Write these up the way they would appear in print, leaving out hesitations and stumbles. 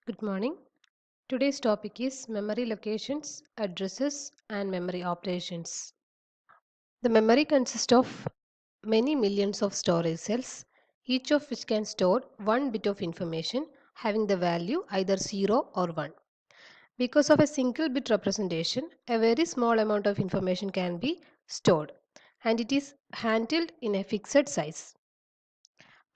Good morning. Today's topic is memory locations, addresses, and memory operations. The memory consists of many millions of storage cells, each of which can store one bit of information having the value either 0 or 1. Because of a single bit representation, a very small amount of information can be stored and it is handled in a fixed size.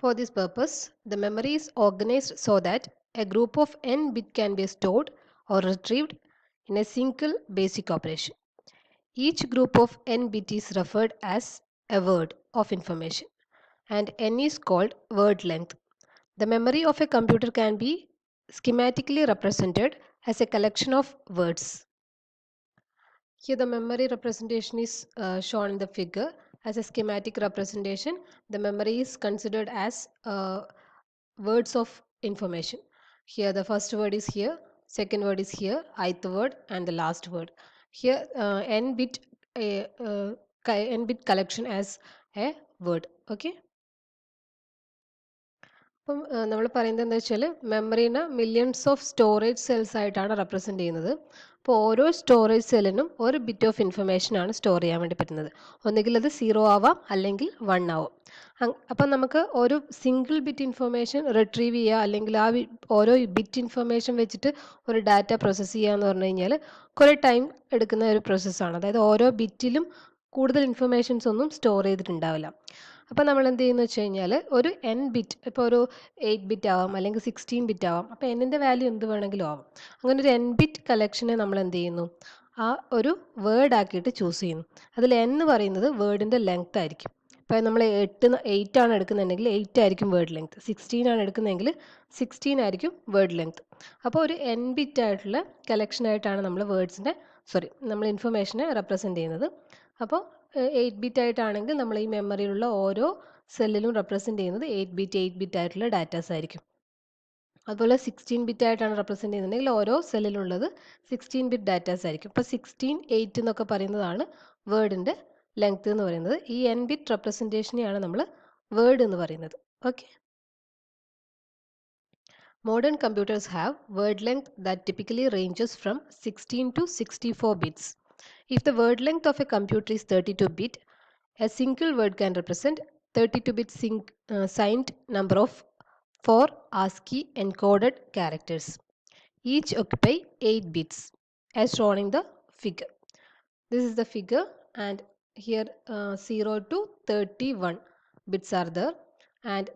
For this purpose, the memory is organized so that a group of n bits can be stored or retrieved in a single basic operation. Each group of n bits is referred as a word of information and n is called word length. The memory of a computer can be schematically represented as a collection of words. Here the memory representation is shown in the figure as a schematic representation. The memory is considered as words of information. Here the first word is here, second word is here, ith word and the last word. Here n bit n bit collection as a word. Okay. അപ്പം നമ്മൾ പറയുന്നത് എന്താ വെച്ചാൽ മെമ്മറീനെ millions of storage cells ആയിട്ടാണ് represent ചെയ്യുന്നത്. അപ്പോൾ ഓരോ storage സെല്ലിനും ഒരു ബിറ്റ് ഓഫ് ഇൻഫർമേഷൻ ആണ് സ്റ്റോർ ചെയ്യാൻ വേണ്ടി പറ്റുന്നത്. ഒന്നുകിൽ അത് 0 ആവാം അല്ലെങ്കിൽ 1 ആവും. അപ്പം നമുക്ക് ഒരു സിംഗിൾ ബിറ്റ് ഇൻഫർമേഷൻ റിട്രീവ് ചെയ്യുക അല്ലെങ്കിൽ ആ ഓരോ ബിറ്റ് ഇൻഫർമേഷൻ വെച്ചിട്ട് ഒരു ഡാറ്റ പ്രോസസ്സ് ചെയ്യുക എന്ന് പറഞ്ഞു കഴിഞ്ഞാൽ കുറേ ടൈം എടുക്കുന്ന ഒരു പ്രോസസ്സാണ്. അതായത് ഓരോ ബിറ്റിലും കൂടുതൽ ഇൻഫർമേഷൻസ് ഒന്നും സ്റ്റോർ ചെയ്തിട്ടുണ്ടാവില്ല. അപ്പോൾ നമ്മൾ എന്ത് ചെയ്യുന്നു വെച്ച് കഴിഞ്ഞാൽ ഒരു n ബിറ്റ് ഇപ്പോൾ ഒരു 8 ബിറ്റ് ആവാം അല്ലെങ്കിൽ 16 ബിറ്റ് ആവാം. അപ്പോൾ എന്നിൻ്റെ വാല്യൂ എന്ത് വേണമെങ്കിലും ആവാം. അങ്ങനെ ഒരു n ബിറ്റ് കളക്ഷനെ നമ്മൾ എന്ത് ചെയ്യുന്നു, ആ ഒരു വേർഡ് ആക്കിയിട്ട് ചൂസ് ചെയ്യുന്നു. അതിൽ n എന്ന് പറയുന്നത് വേർഡിൻ്റെ ലെങ്ത് ആയിരിക്കും. ഇപ്പോൾ നമ്മൾ 8 ആണ് എടുക്കുന്നുണ്ടെങ്കിൽ 8 ആയിരിക്കും വേർഡ് ലെങ്ത്, 16 ആണ് എടുക്കുന്നതെങ്കിൽ 16 ആയിരിക്കും വേർഡ് ലെങ്ത്. അപ്പോൾ ഒരു n ബിറ്റ് ആയിട്ടുള്ള കളക്ഷനായിട്ടാണ് നമ്മൾ നമ്മൾ ഇൻഫർമേഷനെ റെപ്രസെൻ്റ് ചെയ്യുന്നത്. അപ്പോൾ 8 ബിറ്റ് ആയിട്ടാണെങ്കിൽ നമ്മൾ ഈ മെമ്മറിയിലുള്ള ഓരോ സെല്ലിലും റെപ്രസെൻ്റ് ചെയ്യുന്നത് 8 ബിറ്റ് ആയിട്ടുള്ള ഡാറ്റാസ് ആയിരിക്കും. അതുപോലെ 16 ബിറ്റ് ആയിട്ടാണ് റെപ്രസെൻ്റ് ചെയ്യുന്നുണ്ടെങ്കിൽ ഓരോ സെല്ലിലുള്ളത് 16 ബിറ്റ് ഡാറ്റാസ് ആയിരിക്കും. ഇപ്പോൾ 16 8 എന്നൊക്കെ പറയുന്നതാണ് വേർഡിൻ്റെ ലെങ്ത് എന്ന് പറയുന്നത്. ഈ n ബിറ്റ് റെപ്രസെൻറ്റേഷനെയാണ് നമ്മൾ വേർഡ് എന്ന് പറയുന്നത്. Okay. Modern computers have word length that typically ranges from 16 to 64 bits. If the word length of a computer is 32-bit, a single word can represent 32-bit signed number of 4 ASCII encoded characters. Each occupy 8 bits as shown in the figure. This is the figure and here 0 to 31 bits are there and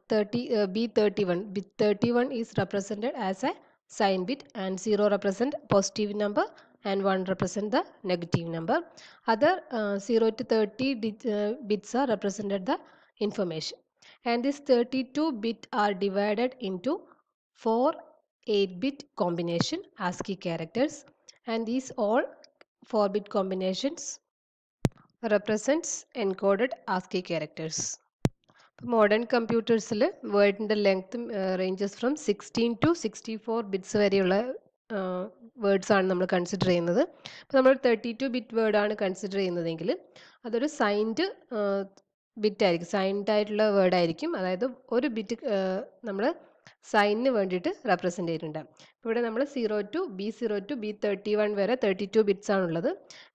B31 bit 31 is represented as a sign bit and 0 represent positive number and 1 represent the negative number. Other 0 to 30 bits are represented the information, and this 32 bit are divided into 4 8-bit combination ASCII characters, and these all 4-bit combinations represents encoded ASCII characters. Modern കമ്പ്യൂട്ടേഴ്സിൽ വേർഡിൻ്റെ length ranges from 16 to 64 bits വരെയുള്ള words ആണ് നമ്മൾ consider ചെയ്യുന്നത്. അപ്പോൾ നമ്മൾ 32 bit വേർഡാണ് consider ചെയ്യുന്നതെങ്കിൽ അതൊരു സൈൻഡ് ബിറ്റ് ആയിരിക്കും, സൈൻഡ് ആയിട്ടുള്ള വേർഡ് ആയിരിക്കും. അതായത് ഒരു ബിറ്റ് നമ്മൾ സൈനിന് വേണ്ടിയിട്ട് റെപ്രസെൻ്റ് ചെയ്തിട്ടുണ്ടാകും. ഇവിടെ നമ്മൾ 0 to B31 വരെ 32 ബിറ്റ്സ് ആണുള്ളത്.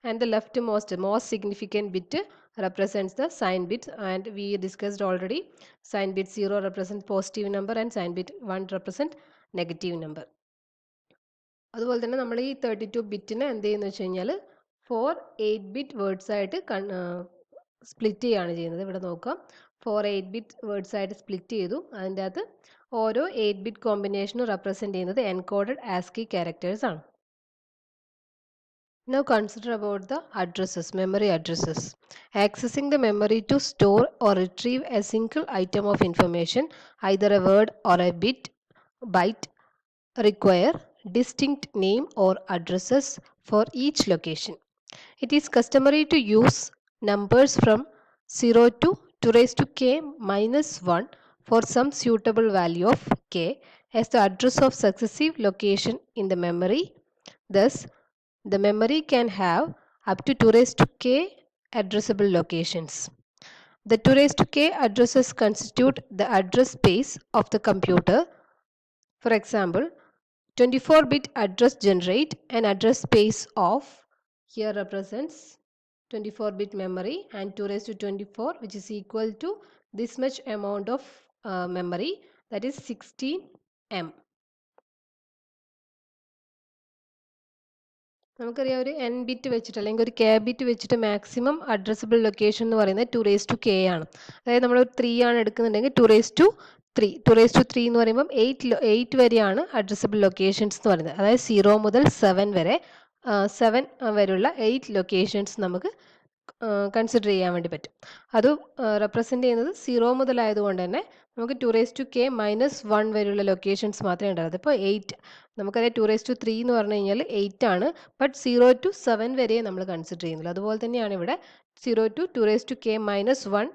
And the left most significant bit represents the sign bit, and we discussed already sign bit 0 represent positive number and sign bit 1 represent negative number. അതുപോലെ തന്നെ നമ്മൾ ഈ 32 ബിറ്റിനെ എന്ത് ചെയ്യുന്നു വെച്ച് കഴിഞ്ഞാൽ 4 8-ബിറ്റ് വേർഡ്സ് ആയിട്ട് സ്പ്ലിറ്റ് ചെയ്യുകയാണ് ചെയ്യുന്നത്. ഇവിടെ നോക്കാം, 4 8-ബിറ്റ് വേർഡ്സ് ആയിട്ട് സ്പ്ലിറ്റ് ചെയ്തു. അതിൻ്റെ അകത്ത് ഓരോ 8-ബിറ്റ് കോമ്പിനേഷനും റെപ്രസെൻ്റ് ചെയ്യുന്നത് എൻകോഡഡ് ASCII ക്യാരക്ടേഴ്സ് ആണ്. Now consider about the addresses, memory addresses. Accessing the memory to store or retrieve a single item of information, either a word or a byte, require distinct name or addresses for each location. It is customary to use numbers from 0 to 2 raised to k minus 1 for some suitable value of k as the address of successive location in the memory. Thus, the memory can have up to 2 raised to k addressable locations. The 2 raised to k addresses constitute the address space of the computer. For example, 24-bit address generate an address space of, here represents 24-bit memory, and 2 raised to 24, which is equal to this much amount of memory, that is 16M. നമുക്കറിയാം ഒരു n bit വെച്ചിട്ട് അല്ലെങ്കിൽ ഒരു k bit വെച്ചിട്ട് maximum addressable location എന്ന് പറയുന്നത് 2 raised to k ആണ്. അതായത് നമ്മൾ 3 ആണ് എടുക്കുന്നുണ്ടെങ്കിൽ 2 raised to 3 2 raised to 3 എന്ന് പറയുമ്പോൾ 8 വരെയാണ് അഡ്രസ്സബിൾ ലൊക്കേഷൻസ് എന്ന് പറയുന്നത്. അതായത് 0 മുതൽ 7 വരെ 7 വരെയുള്ള 8 ലൊക്കേഷൻസ് നമുക്ക് കൺസിഡർ ചെയ്യാൻ വേണ്ടി പറ്റും. അത് റെപ്രസെൻ്റ് ചെയ്യുന്നത് 0 മുതലായതുകൊണ്ട് തന്നെ നമുക്ക് 2 raised to k minus 1 വരെയുള്ള ലൊക്കേഷൻസ് മാത്രമേ ഉണ്ടാകൂ. ഇപ്പോൾ 8 നമുക്കറിയാം 2 raised to 3 എന്ന് പറഞ്ഞു കഴിഞ്ഞാൽ 8 ആണ്, ബട്ട് 0 to 7 വരെ നമ്മൾ കൺസിഡർ ചെയ്യുന്നുള്ളൂ. അതുപോലെ തന്നെയാണ് ഇവിടെ 0 to 2 raised to k minus 1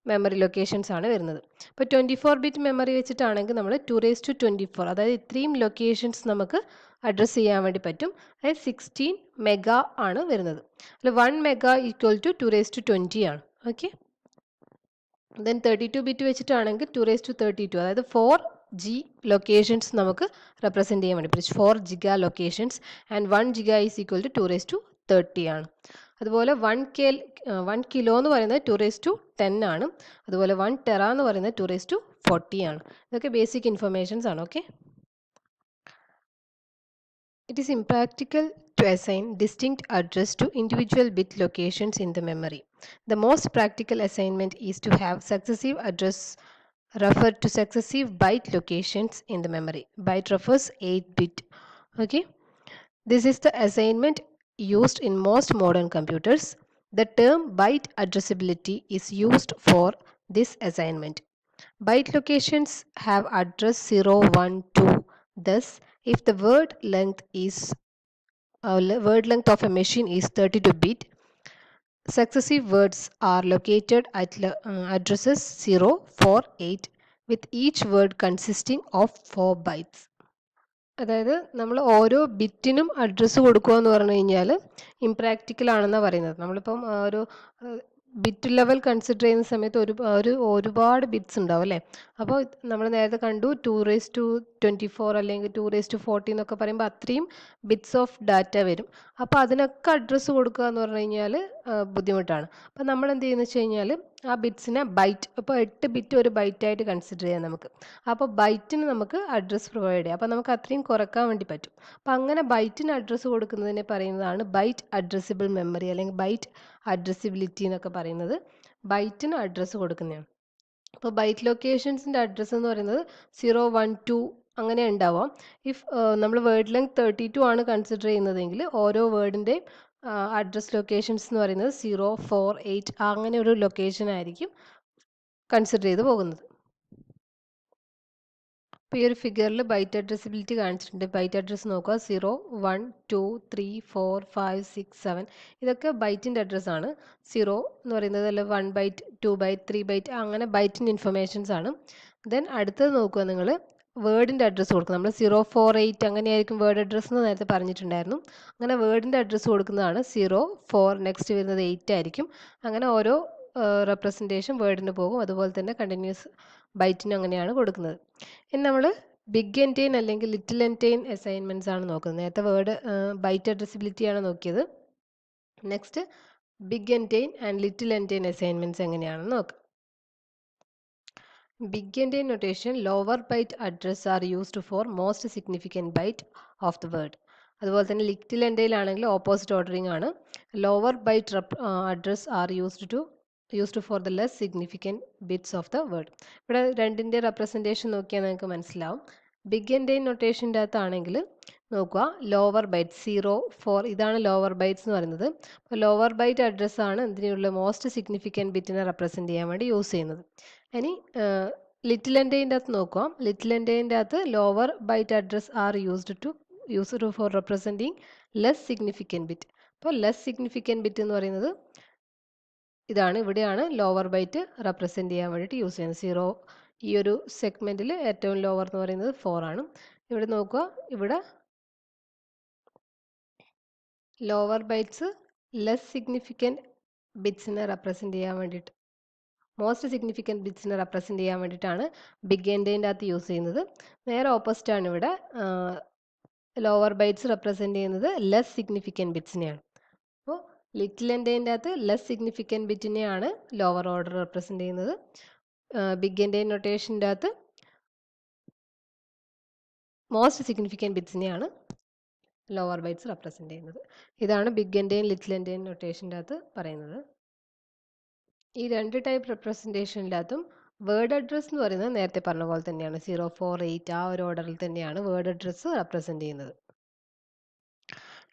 memory locations ആണ് വരുന്നത്. ഇപ്പോൾ 24-ബിറ്റ് മെമ്മറി വെച്ചിട്ടാണെങ്കിൽ നമ്മൾ 2 raised to 24, അതായത് ഇത്രയും ലൊക്കേഷൻസ് നമുക്ക് അഡ്രസ്സ് ചെയ്യാൻ വേണ്ടി പറ്റും. അതായത് 16 മെഗാ ആണ് വരുന്നത്. അല്ല 1 mega equal to 2 raised to 20 ആണ്. ഓക്കെ, ദെൻ 32-ബിറ്റ് വെച്ചിട്ടാണെങ്കിൽ 2 raised to 32, അതായത് 4G ലൊക്കേഷൻസ് നമുക്ക് റെപ്രസെൻറ്റ് ചെയ്യാൻ വേണ്ടി പറ്റും. 4 giga locations and 1 giga is equal to 2 raised to 30 ആണ്. അതുപോലെ 1 കിലോ എന്ന് പറയുന്നത് 2 raised to 10 ആണ്. അതുപോലെ 1 ടെറ എന്ന് പറയുന്നത് 2 raised to 40 ആണ്. ഇതൊക്കെ ബേസിക് ഇൻഫർമേഷൻസ് ആണ്. Okay, it is impractical to assign distinct address to individual bit locations in the memory. The most practical assignment is to have successive address refer to successive byte locations in the memory. Byte refers 8-bit. Okay, this is the assignment used in most modern computers. The term byte addressability is used for this assignment. Byte locations have address 0, 1, 2. Thus, if the word length of a machine is 32-bit, successive words are located at addresses 0, 4, 8, with each word consisting of 4 bytes. അതായത് നമ്മൾ ഓരോ ബിറ്റിനും address കൊടുക്കുക എന്ന് പറഞ്ഞു കഴിഞ്ഞാൽ impractical ആണെന്നാണ് പറയുന്നത്. നമ്മളിപ്പം ഒരു ബിറ്റ് ലെവൽ കൺസിഡർ ചെയ്യുന്ന സമയത്ത് ഒരുപാട് ബിറ്റ്സ് ഉണ്ടാവും അല്ലേ. അപ്പോൾ നമ്മൾ നേരത്തെ കണ്ടു 2 raised to 24 അല്ലെങ്കിൽ 2 raised to 40 എന്നൊക്കെ പറയുമ്പോൾ അത്രയും ബിറ്റ്സ് ഓഫ് ഡാറ്റ വരും. അപ്പോൾ അതിനൊക്കെ അഡ്രസ്സ് കൊടുക്കുക എന്ന് പറഞ്ഞു കഴിഞ്ഞാൽ ബുദ്ധിമുട്ടാണ്. അപ്പോൾ നമ്മൾ എന്ത് ചെയ്യുന്നത് വെച്ച് കഴിഞ്ഞാൽ ആ ബിറ്റ്സിനെ ബൈറ്റ്, ഇപ്പോൾ 8 ബിറ്റ് ഒരു ബൈറ്റായിട്ട് കൺസിഡർ ചെയ്യാം നമുക്ക്. അപ്പോൾ ബൈറ്റിന് നമുക്ക് അഡ്രസ്സ് പ്രൊവൈഡ് ചെയ്യാം. അപ്പോൾ നമുക്ക് അത്രയും കുറക്കാൻ വേണ്ടി പറ്റും. അപ്പോൾ അങ്ങനെ ബൈറ്റിന് അഡ്രസ്സ് കൊടുക്കുന്നതിനെ പറയുന്നതാണ് ബൈറ്റ് അഡ്രസ്സിബിൾ മെമ്മറി അല്ലെങ്കിൽ ബൈറ്റ് അഡ്രസ്സിബിലിറ്റി എന്നൊക്കെ പറയുന്നത്. ബൈറ്റിന് അഡ്രസ്സ് കൊടുക്കുന്നതാണ്. അപ്പോൾ ബൈറ്റ് ലൊക്കേഷൻസിൻ്റെ അഡ്രസ്സ് എന്ന് പറയുന്നത് 0, 1, 2 അങ്ങനെ ഉണ്ടാവാം. ഇഫ് നമ്മൾ വേർഡ് ലെങ്ത് 32 ആണ് കൺസിഡർ ചെയ്യുന്നതെങ്കിൽ ഓരോ വേർഡിൻ്റെയും അഡ്രസ് ലൊക്കേഷൻസ് എന്ന് പറയുന്നത് 0, 4, 8 അങ്ങനെ ഒരു ലൊക്കേഷൻ ആയിരിക്കും കൺസിഡർ ചെയ്ത് പോകുന്നത്. ഇപ്പോൾ ഈ ഒരു ഫിഗറിൽ ബൈറ്റ് അഡ്രസ്സിബിലിറ്റി കാണിച്ചിട്ടുണ്ട്. ബൈറ്റ് അഡ്രസ്സ് നോക്കുക, 0, 1, 2, 3, 4, 5, 6, 7 ഇതൊക്കെ ബൈറ്റിൻ്റെ അഡ്രസ്സാണ്. 0 എന്ന് പറയുന്നത് അല്ല 1 ബൈറ്റ്, 2 ബൈറ്റ്, 3 ബൈറ്റ് അങ്ങനെ ബൈറ്റിൻ്റെ ഇൻഫർമേഷൻസ് ആണ്. ദെൻ അടുത്തത് നോക്കുക, നിങ്ങൾ വേർഡിൻ്റെ അഡ്രസ്സ് കൊടുക്കുക. നമ്മൾ 0, 4, 8 അങ്ങനെയായിരിക്കും വേർഡ് അഡ്രസ്സ് എന്ന് നേരത്തെ പറഞ്ഞിട്ടുണ്ടായിരുന്നു. അങ്ങനെ വേർഡിൻ്റെ അഡ്രസ്സ് കൊടുക്കുന്നതാണ് 0, 4, നെക്സ്റ്റ് വരുന്നത് 8 ആയിരിക്കും. അങ്ങനെ ഓരോ റെപ്രസെൻറ്റേഷൻ വേർഡിന് പോകും. അതുപോലെ തന്നെ കണ്ടിന്യൂസ് ബൈറ്റിന് അങ്ങനെയാണ് കൊടുക്കുന്നത്. ഇനി നമ്മൾ ബിഗ് എൻറ്റെയിൻ അല്ലെങ്കിൽ ലിറ്റിൽ എൻറ്റെയിൻ അസൈൻമെൻറ്റ്സ് ആണ് നോക്കുന്നത്. നേരത്തെ വേർഡ് ബൈറ്റ് അഡ്രസ്സിബിലിറ്റിയാണ് നോക്കിയത്. Next big endian and little endian assignments എങ്ങനെയാണെന്ന് നോക്കാം. Big endian notation, lower byte address are used for most significant byte of the word. അതുപോലെ തന്നെ ലിറ്റിൽ എൻഡെയിൽ ആണെങ്കിൽ ഓപ്പോസിറ്റ് ഓർഡറിംഗ് ആണ്. Lower byte address are used for the less significant bits of the word. ഇവിടെ രണ്ടിൻ്റെ representation നോക്കിയാൽ നിങ്ങൾക്ക് മനസ്സിലാവും. ബിഗ് എൻഡെയിൻ നൊട്ടേഷൻ്റെ അകത്താണെങ്കിൽ നോക്കുക, ലോവർ ബൈറ്റ് 0, 4 ഇതാണ് ലോവർ ബൈറ്റ്സ് എന്ന് പറയുന്നത്. അപ്പോൾ ലോവർ ബൈറ്റ് അഡ്രസ്സാണ് എന്തിനുള്ള മോസ്റ്റ് സിഗ്നിഫിക്കൻറ്റ് ബിറ്റിനെ റെപ്രസെൻറ്റ് ചെയ്യാൻ വേണ്ടി യൂസ് ചെയ്യുന്നത്. ഇനി ലിറ്റിൽ എൻഡെയിൻ്റെ അകത്ത് നോക്കുക, ലിറ്റിൽ എൻഡെയിൻ്റെ അകത്ത് lower byte address are used for representing less significant bit. അപ്പോൾ ലെസ് സിഗ്നിഫിക്കൻറ്റ് ബിറ്റ് എന്ന് പറയുന്നത് ഇതാണ്. ഇവിടെയാണ് ലോവർ ബൈറ്റ് റെപ്രസെൻറ്റ് ചെയ്യാൻ വേണ്ടിയിട്ട് യൂസ് ചെയ്യുന്നത്. 0 ഈ ഒരു സെഗ്മെൻറ്റിൽ ഏറ്റവും ലോവർ എന്ന് പറയുന്നത് 4 ആണ്. ഇവിടെ നോക്കുക, ഇവിടെ ലോവർ ബൈറ്റ്സ് ലെസ് സിഗ്നിഫിക്കൻറ്റ് ബിറ്റ്സിനെ റെപ്രസെൻറ്റ് ചെയ്യാൻ വേണ്ടിയിട്ട്, മോസ്റ്റ് സിഗ്നിഫിക്കൻറ്റ് ബിറ്റ്സിനെ റെപ്രസെൻറ്റ് ചെയ്യാൻ വേണ്ടിയിട്ടാണ് ബിഗ് എൻഡെയിൻ്റെ അകത്ത് യൂസ് ചെയ്യുന്നത്. നേരെ ഓപ്പോസിറ്റ് ആണ് ഇവിടെ ലോവർ ബൈറ്റ്സ് റെപ്രസെൻറ്റ് ചെയ്യുന്നത് ലെസ് സിഗ്നിഫിക്കൻറ്റ് ബിറ്റ്സിനെയാണ്. അപ്പോൾ ലിറ്റിൽ എൻഡേൻ്റെ അകത്ത് ലെസ് സിഗ്നിഫിക്കൻറ്റ് ബിറ്റിനെയാണ് ലോവർ ഓർഡർ റെപ്രസെൻറ്റ് ചെയ്യുന്നത്. ബിഗ് എൻഡേൻ നൊട്ടേഷൻ്റെ അകത്ത് മോസ്റ്റ് സിഗ്നിഫിക്കൻറ്റ് ബിറ്റ്സിനെയാണ് ലോവർ ബൈറ്റ്സ് റെപ്രസെൻറ്റ് ചെയ്യുന്നത്. ഇതാണ് ബിഗ് എൻഡേൻ ലിറ്റിൽ എൻഡേൻ നൊട്ടേഷൻ്റെ അകത്ത് പറയുന്നത്. ഈ രണ്ട് ടൈപ്പ് റെപ്രസെൻറ്റേഷൻ്റെ അകത്തും വേർഡ് അഡ്രസ് എന്ന് പറയുന്നത് നേരത്തെ പറഞ്ഞ പോലെ തന്നെയാണ്. 0, 4, 8 ആ ഒരു ഓർഡറിൽ തന്നെയാണ് വേർഡ് അഡ്രസ് റെപ്രസെൻറ്റ് ചെയ്യുന്നത്.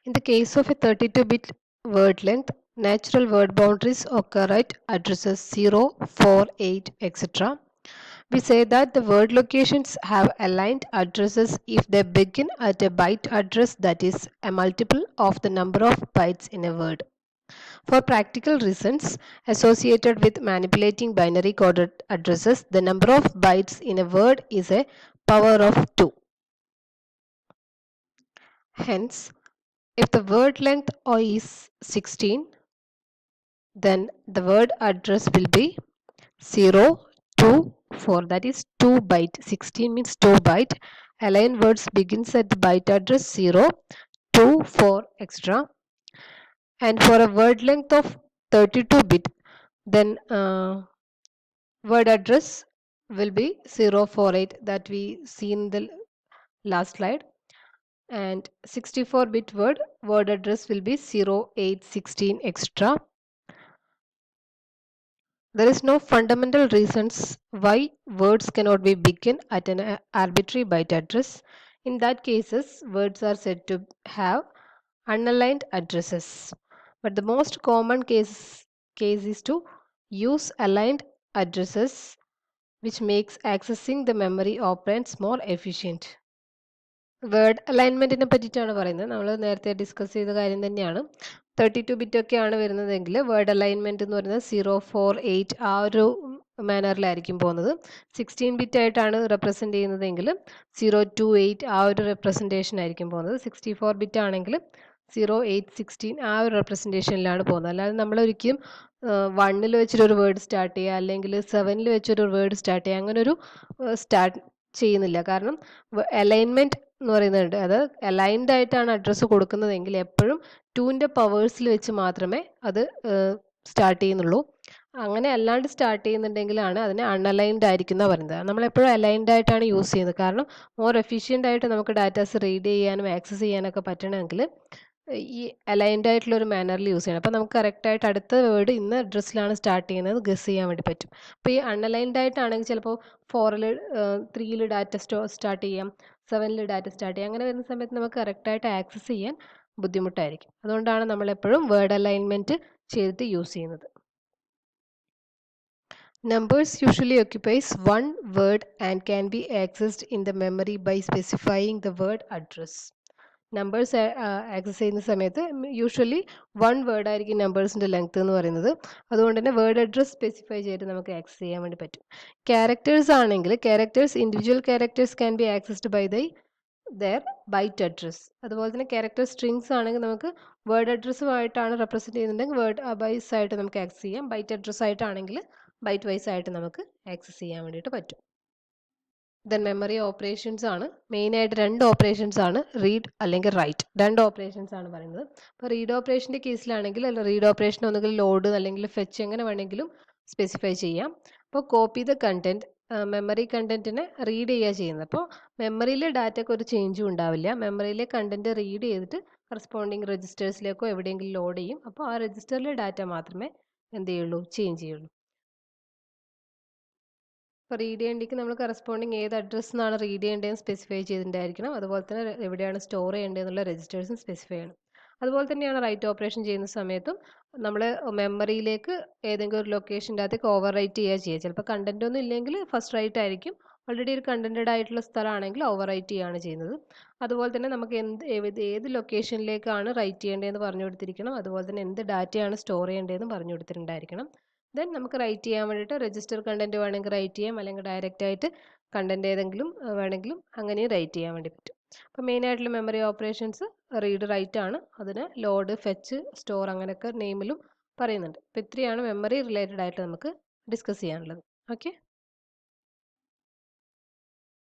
In the case of a 32-bit word length, natural word boundaries occur at addresses 0, 4, 8, etc. We say that the word locations have aligned addresses if they begin at a byte address that is a multiple of the number of bytes in a word. For practical reasons associated with manipulating binary coded addresses, the number of bytes in a word is a power of 2. Hence, if the word length is 16, then the word address will be 0, 2, 4. That is 2 byte. 16 means 2 byte. Align words begins at the byte address 0, 2, 4, etc. And for a word length of 32-bit, then word address will be 048 that we see in the last slide. And 64-bit word address will be 0, 8, 16, etc. There is no fundamental reasons why words cannot be begun at an arbitrary byte address. In that cases, words are said to have unaligned addresses. But the most common case is to use aligned addresses, which makes accessing the memory operands more efficient. Word അലൈൻമെൻറ്റിനെ പറ്റിയിട്ടാണ് പറയുന്നത്. നമ്മൾ നേരത്തെ discuss ചെയ്ത കാര്യം തന്നെയാണ്. 32-bit ഒക്കെയാണ് വരുന്നതെങ്കിൽ വേർഡ് അലൈൻമെൻറ്റ് എന്ന് പറയുന്നത് 0, 4, 8 ആ ഒരു മാനറിലായിരിക്കും പോകുന്നത്. 16-bit ആയിട്ടാണ് റെപ്രസെൻറ്റ് ചെയ്യുന്നതെങ്കിൽ 0, 2, 8 ആ ഒരു റെപ്രസെൻറ്റേഷൻ ആയിരിക്കും പോകുന്നത്. 64-bit ആണെങ്കിൽ 0, 8, 16 ആ ഒരു റെപ്രസെൻറ്റേഷനിലാണ് പോകുന്നത്. അല്ലാതെ നമ്മൾ ഒരിക്കലും 1-ൽ വെച്ചിട്ടൊരു വേർഡ് സ്റ്റാർട്ട് ചെയ്യുക അല്ലെങ്കിൽ 7-ൽ വെച്ചൊരു വേർഡ് സ്റ്റാർട്ട് ചെയ്യുക അങ്ങനൊരു സ്റ്റാർട്ട് ചെയ്യുന്നില്ല. കാരണം അലൈൻമെൻറ്റ് എന്ന് പറയുന്നുണ്ട്. അത് അലൈൻഡ് ആയിട്ടാണ് അഡ്രസ്സ് കൊടുക്കുന്നതെങ്കിൽ എപ്പോഴും 2ൻ്റെ പവേഴ്സിൽ വെച്ച് മാത്രമേ അത് സ്റ്റാർട്ട് ചെയ്യുന്നുള്ളൂ. അങ്ങനെ അല്ലാണ്ട് സ്റ്റാർട്ട് ചെയ്യുന്നുണ്ടെങ്കിലാണ് അതിനെ അൺഅലൈൻഡ് ആയിരിക്കുന്ന പറയുന്നത്. നമ്മളെപ്പോഴും അലൈൻഡ് ആയിട്ടാണ് യൂസ് ചെയ്യുന്നത്. കാരണം മോർ എഫിഷ്യൻ്റ് ആയിട്ട് നമുക്ക് ഡാറ്റാസ് റീഡ് ചെയ്യാനും ആക്സസ് ചെയ്യാനൊക്കെ പറ്റണമെങ്കിൽ ഈ അലൈൻഡ് ആയിട്ടുള്ള ഒരു മാനറിൽ യൂസ് ചെയ്യണം. അപ്പോൾ നമുക്ക് കറക്റ്റായിട്ട് അടുത്ത വേർഡ് ഇന്ന അഡ്രസ്സിലാണ് സ്റ്റാർട്ട് ചെയ്യുന്നത് ഗസ് ചെയ്യാൻ വേണ്ടി പറ്റും. അപ്പോൾ ഈ അൺഅലൈൻഡ് ആയിട്ടാണെങ്കിൽ ചിലപ്പോൾ 4-ൽ 3-ൽ ഡാറ്റ സ്റ്റാർട്ട് ചെയ്യാം, 7-ൽ ഡാറ്റ സ്റ്റാർട്ട് ചെയ്യാം. അങ്ങനെ വരുന്ന സമയത്ത് നമുക്ക് കറക്റ്റായിട്ട് ആക്സസ് ചെയ്യാൻ ബുദ്ധിമുട്ടായിരിക്കും. അതുകൊണ്ടാണ് നമ്മളെപ്പോഴും വേർഡ് അലൈൻമെൻറ്റ് ചെയ്തിട്ട് യൂസ് ചെയ്യുന്നത്. Numbers usually occupies one word and can be accessed in the memory by specifying the word address. Numbers access ചെയ്യുന്ന സമയത്ത് യൂഷ്വലി 1 വേർഡ് ആയിരിക്കും നമ്പേഴ്സിൻ്റെ ലെങ്ത് എന്ന് പറയുന്നത്. അതുകൊണ്ട് തന്നെ വേർഡ് അഡ്രസ് സ്പെസിഫൈ ചെയ്തിട്ട് നമുക്ക് ആക്സസ് ചെയ്യാൻ വേണ്ടി പറ്റും. ക്യാരക്ടേഴ്സ് ആണെങ്കിൽ individual characters can be accessed by their byte address. അതുപോലെ തന്നെ ക്യാരക്ടർ സ്ട്രിങ്സ് ആണെങ്കിൽ നമുക്ക് വേർഡ് അഡ്രസ്സുമായിട്ടാണ് റെപ്രസെൻറ്റ് ചെയ്യുന്നുണ്ടെങ്കിൽ വേർഡ് വൈസ് ആയിട്ട് നമുക്ക് ആക്സസ് ചെയ്യാം. ബൈറ്റ് അഡ്രസ് ആയിട്ടാണെങ്കിൽ ബൈറ്റ് വൈസ് ആയിട്ട് നമുക്ക് ആക്സസ് ചെയ്യാൻ വേണ്ടിയിട്ട് പറ്റും. ദെൻ മെമ്മറി ഓപ്പറേഷൻസ് ആണ്. മെയിനായിട്ട് 2 ഓപ്പറേഷൻസ് ആണ്, റീഡ് അല്ലെങ്കിൽ റൈറ്റ്. 2 ഓപ്പറേഷൻസ് ആണ് പറയുന്നത്. അപ്പോൾ റീഡ് ഓപ്പറേഷൻ്റെ കേസിലാണെങ്കിൽ റീഡ് ഓപ്പറേഷൻ ഒന്നുകിൽ ലോഡ് അല്ലെങ്കിൽ ഫെച്ച് എങ്ങനെ വേണമെങ്കിലും സ്പെസിഫൈ ചെയ്യാം. അപ്പോൾ കോപ്പി ദ കണ്ടൻറ്റ്, മെമ്മറി കണ്ടൻറ്റിനെ റീഡ് ചെയ്യുക ചെയ്യുന്നത്. അപ്പോൾ മെമ്മറിയിലെ ഡാറ്റയ്ക്ക് ഒരു ചേഞ്ചും ഉണ്ടാവില്ല. മെമ്മറിയിലെ കണ്ടൻറ്റ് റീഡ് ചെയ്തിട്ട് കറസ്പോണ്ടിങ് രജിസ്റ്റേഴ്സിലേക്കോ എവിടെയെങ്കിലും ലോഡ് ചെയ്യും. അപ്പോൾ ആ രജിസ്റ്ററിലെ ഡാറ്റ മാത്രമേ എന്ത് ചെയ്യുള്ളൂ, ചേഞ്ച് ചെയ്യുള്ളൂ. ഇപ്പോൾ റീഡ് ചെയ്യേണ്ടിക്ക് നമ്മൾ കറസ്പോണ്ടിങ് ഏത് അഡ്രസ്സിൽ നിന്നാണ് റീഡ് ചെയ്യേണ്ടതെന്ന് സ്പെസിഫൈ ചെയ്തിട്ടുണ്ടായിരിക്കണം. അതുപോലെ തന്നെ എവിടെയാണ് സ്റ്റോർ ചെയ്യേണ്ടതെന്നുള്ള രജിസ്റ്റേഴ്സും സ്പെസിഫൈ ചെയ്യണം. അതുപോലെ തന്നെയാണ് റൈറ്റ് ഓപ്പറേഷൻ ചെയ്യുന്ന സമയത്തും നമ്മൾ മെമ്മറിയിലേക്ക് ഏതെങ്കിലും ഒരു ലൊക്കേഷൻ്റെ അകത്തേക്ക് ഓവർ റൈറ്റ് ചെയ്യുക. ചിലപ്പോൾ കണ്ടൻറ് ഒന്നും ഇല്ലെങ്കിൽ ഫസ്റ്റ് റൈറ്റ് ആയിരിക്കും. ഓൾറെഡി ഒരു കണ്ടൻറ്റഡ് ആയിട്ടുള്ള സ്ഥലമാണെങ്കിൽ ഓവർ റൈറ്റ് ചെയ്യുകയാണ് ചെയ്യുന്നത്. അതുപോലെ തന്നെ നമുക്ക് ഏത് ലൊക്കേഷനിലേക്കാണ് റൈറ്റ് ചെയ്യേണ്ടതെന്ന് പറഞ്ഞു കൊടുത്തിരിക്കണം. അതുപോലെ തന്നെ എന്ത് ഡാറ്റയാണ് സ്റ്റോർ ചെയ്യേണ്ടതെന്ന് പറഞ്ഞു കൊടുത്തിട്ടുണ്ടായിരിക്കണം. ദെൻ നമുക്ക് റൈറ്റ് ചെയ്യാൻ വേണ്ടിയിട്ട് രജിസ്റ്റർ കണ്ടൻറ്റ് വേണമെങ്കിൽ റൈറ്റ് ചെയ്യാം, അല്ലെങ്കിൽ ഡയറക്റ്റ് ആയിട്ട് കണ്ടൻറ്റ് ഏതെങ്കിലും വേണമെങ്കിലും അങ്ങനെയും റൈറ്റ് ചെയ്യാൻ വേണ്ടി പറ്റും. അപ്പോൾ മെയിനായിട്ടുള്ള മെമ്മറി ഓപ്പറേഷൻസ് റീഡ് റൈറ്റ് ആണ്. അതിന് ലോഡ്, ഫെച്ച്, സ്റ്റോർ അങ്ങനെയൊക്കെ നെയിമിലും പറയുന്നുണ്ട്. അപ്പോൾ ഇത്രയാണ് മെമ്മറി റിലേറ്റഡ് ആയിട്ട് നമുക്ക് ഡിസ്കസ് ചെയ്യാനുള്ളത്. ഓക്കെ.